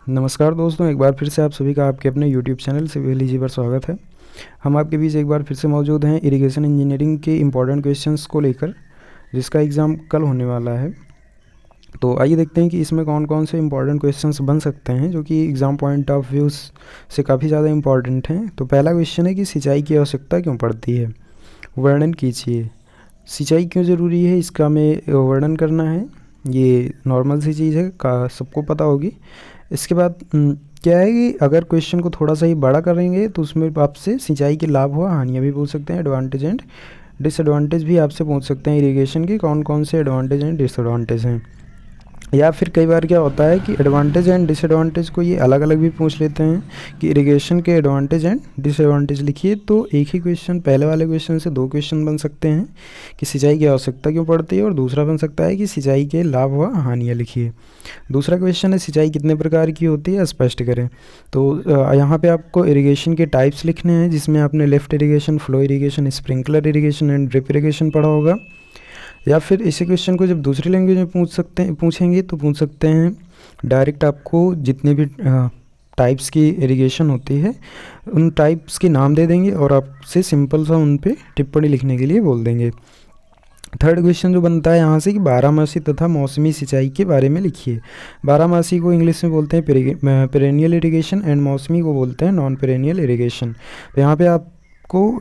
नमस्कार दोस्तों, एक बार फिर से आप सभी का आपके अपने YouTube चैनल सिविल इजी पर स्वागत है। हम आपके बीच एक बार फिर से मौजूद हैं इरिगेशन इंजीनियरिंग के इम्पॉर्टेंट क्वेश्चंस को लेकर, जिसका एग्ज़ाम कल होने वाला है। तो आइए देखते हैं कि इसमें कौन कौन से इम्पॉर्टेंट क्वेश्चंस बन सकते हैं जो कि एग्ज़ाम पॉइंट ऑफ व्यू से काफ़ी ज़्यादा इम्पॉर्टेंट हैं। तो पहला क्वेश्चन है कि सिंचाई की आवश्यकता क्यों पड़ती है, वर्णन कीजिए। सिंचाई क्यों ज़रूरी है, इसका हमें वर्णन करना है। ये नॉर्मल सी चीज़ है, का सबको पता होगी। इसके बाद क्या है कि अगर क्वेश्चन को थोड़ा सा ही बड़ा करेंगे तो उसमें आपसे सिंचाई के लाभ व हानियाँ भी पूछ सकते हैं, एडवांटेज एंड डिसएडवांटेज भी आपसे पूछ सकते हैं। इरिगेशन के कौन कौन से एडवांटेज एंड डिसएडवांटेज हैं, या फिर कई बार क्या होता है कि एडवांटेज एंड डिसएडवांटेज को ये अलग अलग भी पूछ लेते हैं कि इरिगेशन के एडवांटेज एंड डिसएडवांटेज लिखिए। तो एक ही क्वेश्चन, पहले वाले क्वेश्चन से दो क्वेश्चन बन सकते हैं कि सिंचाई की आवश्यकता क्यों पड़ती है, और दूसरा बन सकता है कि सिंचाई के लाभ व हानियाँ लिखिए। दूसरा क्वेश्चन है सिंचाई कितने प्रकार की होती है, स्पष्ट करें। तो यहाँ पे आपको इरिगेशन के टाइप्स लिखने हैं, जिसमें आपने lift irrigation, flow irrigation, sprinkler irrigation and drip irrigation पढ़ा होगा। या फिर इसी क्वेश्चन को जब दूसरी लैंग्वेज में पूछेंगे तो पूछ सकते हैं डायरेक्ट आपको जितने भी टाइप्स की इरिगेशन होती है उन टाइप्स के नाम दे देंगे और आपसे सिंपल सा उन पे टिप्पणी लिखने के लिए बोल देंगे। थर्ड क्वेश्चन जो बनता है यहाँ से कि बारहमासी तथा मौसमी सिंचाई के बारे में लिखिए। बारहमासी को इंग्लिश में बोलते हैं पेरेनियल इरिगेशन एंड मौसमी को बोलते हैं नॉन पेरेनियल इरिगेशन। तो यहाँ पे आपको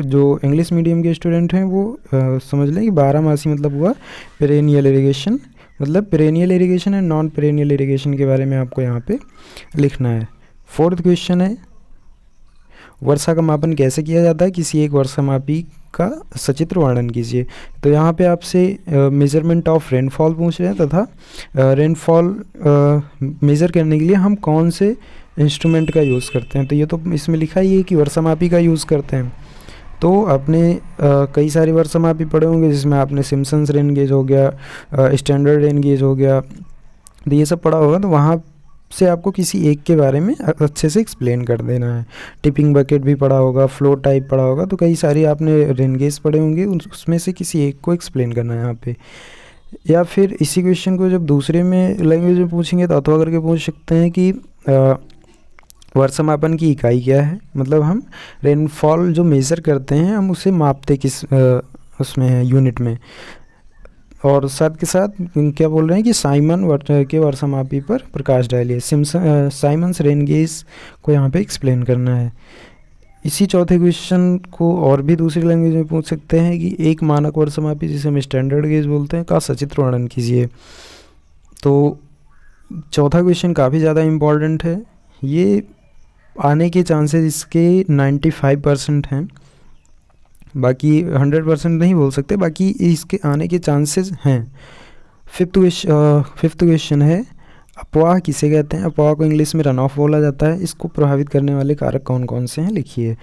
जो इंग्लिश मीडियम के स्टूडेंट हैं वो समझ लें कि बारहमासी मतलब हुआ पेरेनियल इरिगेशन, मतलब perennial irrigation and non perennial irrigation के बारे में आपको यहाँ पे लिखना है। फोर्थ क्वेश्चन है वर्षा का मापन कैसे किया जाता है, किसी एक वर्षा मापी का सचित्र वर्णन कीजिए। तो यहाँ पे आपसे मेजरमेंट ऑफ रेनफॉल पूछ रहे हैं तथा रेनफॉल मेज़र करने के लिए हम कौन से इंस्ट्रूमेंट का यूज़ करते हैं। तो ये तो इसमें लिखा ही है कि वर्षा मापी का यूज़ करते हैं। तो आपने कई सारे वर्षा मापी पढ़े होंगे, जिसमें आपने सिम्पसन्स रेन गेज हो गया, स्टैंडर्ड रेन गेज हो गया, तो ये सब पढ़ा होगा। तो वहाँ से आपको किसी एक के बारे में अच्छे से एक्सप्लेन कर देना है। टिपिंग बकेट भी पढ़ा होगा, फ्लो टाइप पढ़ा होगा, तो कई सारी आपने रेन गेज पढ़े होंगे, उसमें से किसी एक को एक्सप्लेन करना है यहाँ पे। या फिर इसी क्वेश्चन को जब दूसरे में लैंग्वेज में पूछेंगे तो अथवा करके पूछ सकते हैं कि वर्षा मापन की इकाई क्या है, मतलब हम रेनफॉल जो मेज़र करते हैं हम उसे मापते किस उसमें है, यूनिट में। और साथ के साथ क्या बोल रहे हैं कि साइमन के वर्षा मापी पर प्रकाश डालिए। साइमन्स रेन गेज को यहाँ पे एक्सप्लेन करना है। इसी चौथे क्वेश्चन को और भी दूसरी लैंग्वेज में पूछ सकते हैं कि एक मानक वर्षा मापी जिसे हम स्टैंडर्ड गेज बोलते हैं का सचित्र वर्णन कीजिए। तो चौथा क्वेश्चन काफ़ी ज़्यादा इम्पॉर्टेंट है, ये आने के चांसेस इसके 95% हैं, बाकी 100% नहीं बोल सकते, बाकी इसके आने के चांसेस हैं। फिफ्थ क्वेश्चन है अपवाह किसे कहते हैं। अपवाह को इंग्लिश में रन ऑफ बोला जाता है। इसको प्रभावित करने वाले कारक कौन कौन से हैं लिखिए।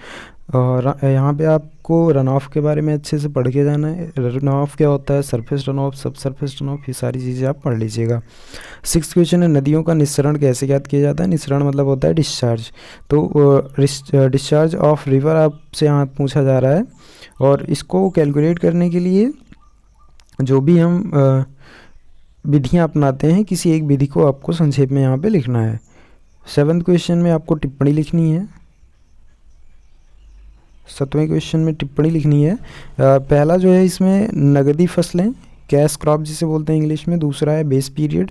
और यहाँ पे आपको रन ऑफ के बारे में अच्छे से पढ़ के जाना है। रन ऑफ क्या होता है, सरफेस रन ऑफ, सब सरफेस रन ऑफ, ये सारी चीज़ें आप पढ़ लीजिएगा। सिक्स क्वेश्चन है नदियों का निस्सरण कैसे ज्ञात किया जाता है। निस्सरण मतलब होता है डिस्चार्ज। तो डिस्चार्ज ऑफ रिवर आपसे यहाँ पूछा जा रहा है, और इसको कैलकुलेट करने के लिए जो भी हम विधियाँ अपनाते हैं, किसी एक विधि को आपको संक्षेप में यहाँ पे लिखना है। सेवन्थ क्वेश्चन में आपको टिप्पणी लिखनी है। सातवें क्वेश्चन में टिप्पणी लिखनी है। पहला जो है इसमें नगदी फसलें, कैश क्रॉप जिसे बोलते हैं इंग्लिश में। दूसरा है बेस पीरियड।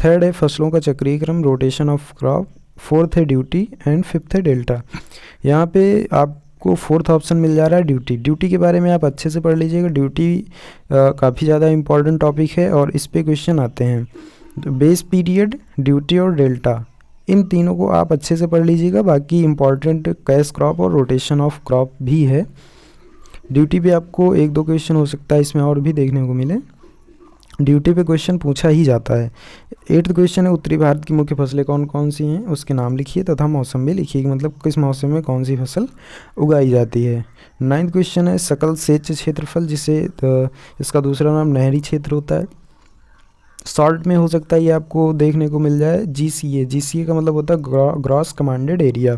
थर्ड है फसलों का चक्रीय क्रम, रोटेशन ऑफ क्रॉप। फोर्थ है ड्यूटी एंड फिफ्थ है डेल्टा। यहाँ पे आपको फोर्थ ऑप्शन मिल जा रहा है ड्यूटी। ड्यूटी के बारे में आप अच्छे से पढ़ लीजिएगा। ड्यूटी काफ़ी ज़्यादा इंपॉर्टेंट टॉपिक है और इस पे क्वेश्चन आते हैं। तो बेस पीरियड, ड्यूटी और डेल्टा, इन तीनों को आप अच्छे से पढ़ लीजिएगा। बाकी इंपॉर्टेंट कैश क्रॉप और रोटेशन ऑफ क्रॉप भी है। ड्यूटी पे आपको एक दो क्वेश्चन हो सकता है इसमें और भी देखने को मिले। ड्यूटी पे क्वेश्चन पूछा ही जाता है। एट्थ क्वेश्चन है उत्तरी भारत की मुख्य फसलें कौन कौन सी हैं, उसके नाम लिखिए तथा मौसम भी लिखिए, मतलब किस मौसम में कौन सी फसल उगाई जाती है। नाइन्थ क्वेश्चन है सकल सेच क्षेत्रफल, जिसे इसका दूसरा नाम नहरी क्षेत्र होता है। शॉर्ट में हो सकता है ये आपको देखने को मिल जाए GCA। GCA का मतलब होता है ग्रॉस कमांडेड एरिया।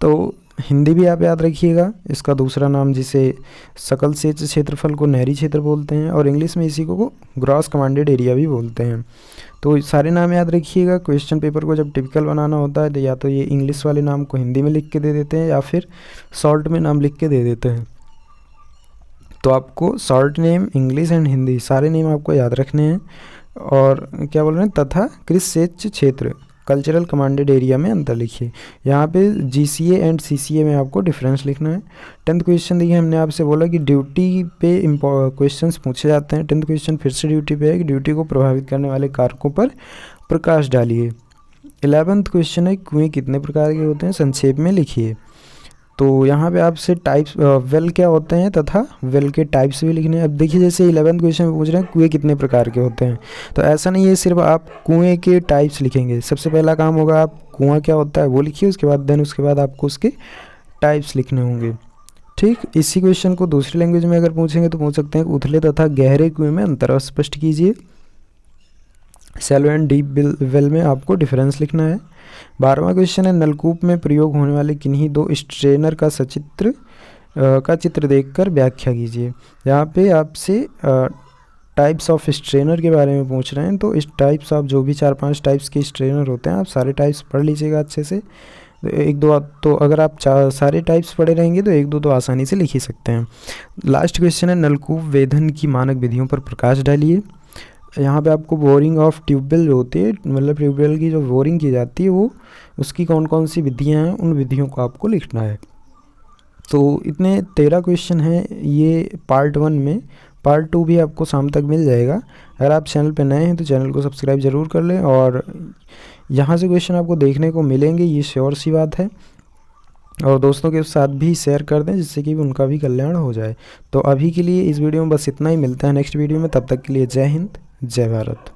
तो हिंदी भी आप याद रखिएगा, इसका दूसरा नाम जिसे सकल सेच क्षेत्रफल को नहरी क्षेत्र बोलते हैं, और इंग्लिश में इसी को ग्रॉस कमांडेड एरिया भी बोलते हैं। तो सारे नाम याद रखिएगा। क्वेश्चन पेपर को जब टिपिकल बनाना होता है तो या तो ये इंग्लिश वाले नाम को हिंदी में लिख के दे देते हैं या फिर शॉर्ट में नाम लिख के दे देते हैं। तो आपको short name, English and Hindi सारे नेम आपको याद रखने हैं। और क्या बोल रहे हैं, तथा कृषि सेच क्षेत्र कल्चरल कमांडेड एरिया में अंतर लिखिए। यहाँ पे GCA एंड CCA में आपको डिफरेंस लिखना है। 10th क्वेश्चन देखिए, हमने आपसे बोला कि ड्यूटी पे क्वेश्चंस पूछे जाते हैं। 10th क्वेश्चन फिर से ड्यूटी पे है कि ड्यूटी को प्रभावित करने वाले कारकों पर प्रकाश डालिए। 11th क्वेश्चन है कुएँ कितने प्रकार के होते हैं, संक्षेप में लिखिए। तो यहाँ पे आपसे टाइप्स वेल क्या होते हैं तथा वेल के टाइप्स भी लिखने हैं। अब देखिए जैसे 11th क्वेश्चन में पूछ रहे हैं कुएँ कितने प्रकार के होते हैं, तो ऐसा नहीं है सिर्फ आप कुएँ के टाइप्स लिखेंगे। सबसे पहला काम होगा आप कुआँ क्या होता है वो लिखिए, उसके बाद आपको उसके टाइप्स लिखने होंगे। ठीक, इसी क्वेश्चन को दूसरी लैंग्वेज में अगर पूछेंगे तो पूछ सकते हैं उथले तथा गहरे कुएँ में अंतर स्पष्ट कीजिए। शैलो एंड डीप वेल में आपको डिफरेंस लिखना है। 12वां क्वेश्चन है नलकूप में प्रयोग होने वाले किन्हीं दो स्ट्रेनर का चित्र देखकर व्याख्या कीजिए। यहाँ पे आपसे टाइप्स ऑफ स्ट्रेनर के बारे में पूछ रहे हैं, तो इस टाइप्स ऑफ जो भी 4-5 टाइप्स के स्ट्रेनर होते हैं आप सारे टाइप्स पढ़ लीजिएगा अच्छे से। एक दो तो अगर आप सारे टाइप्स पढ़े रहेंगे तो एक दो तो आसानी से लिख ही सकते हैं। लास्ट क्वेश्चन है नलकूप वेधन की मानक विधियों पर प्रकाश डालिए। यहाँ पे आपको बोरिंग ऑफ ट्यूबवेल जो होती है, मतलब ट्यूबवेल की जो बोरिंग की जाती है वो उसकी कौन कौन सी विधियाँ हैं उन विधियों को आपको लिखना है। तो इतने 13 क्वेश्चन हैं ये पार्ट 1 में। पार्ट 2 भी आपको शाम तक मिल जाएगा। अगर आप चैनल पे नए हैं तो चैनल को सब्सक्राइब ज़रूर कर लें, और यहाँ से क्वेश्चन आपको देखने को मिलेंगे, ये श्योर सी बात है। और दोस्तों के साथ भी शेयर कर दें जिससे कि उनका भी कल्याण हो जाए। तो अभी के लिए इस वीडियो में बस इतना ही, मिलता है नेक्स्ट वीडियो में, तब तक के लिए जय हिंद, जय भारत।